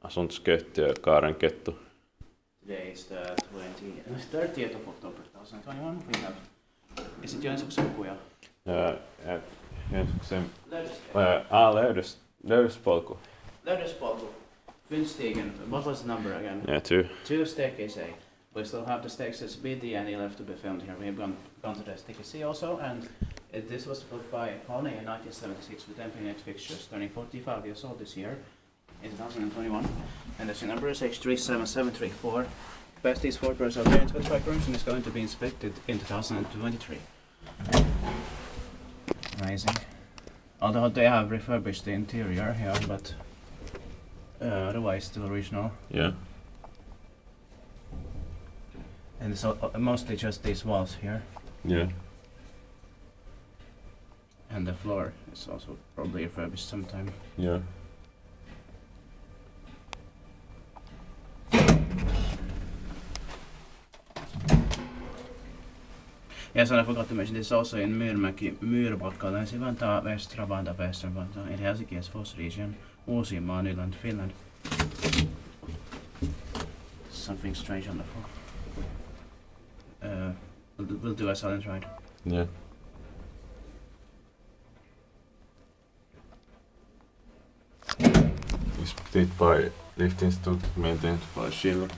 Asuntoskötty ja Kaaren kettu. Today it's the 30th of October 2021. We have... Is it Löydöspolku? Löydöspolku. Löydöspolku. Fyndstigen. What was the number again? Yeah, 2. 2 staircase A. We still have the staircases B, D, and E left to be filmed here. We've gone to the staircase C also, and this was built by Kone in 1976 with empty-net fixtures, turning 45 years old this year in 2021. And the number is H37734. Best these 4 birds out there in 25 rooms and is going to be inspected in 2023. Amazing. Although they have refurbished the interior here, but otherwise still original. Yeah. And it's mostly just these walls here. Yeah. And the floor is also probably refurbished sometime. Yeah. Yes, and I forgot to mention this also in Myyrmäki, Myyrmäki, Länsi-Vantaa, Västra Vantaa, Western Vantaa, in Helsinki and Fos region, Uusimaa, Nyland, Finland. Something strange on the floor. We'll do a silent ride. Yeah. Inspected by Lift Institute, maintained by Schiller.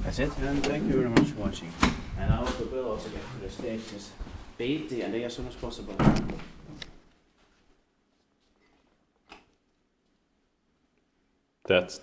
That's it, and thank you very much for watching. And I hope we will also get to the stages B, D, and A as soon as possible. That's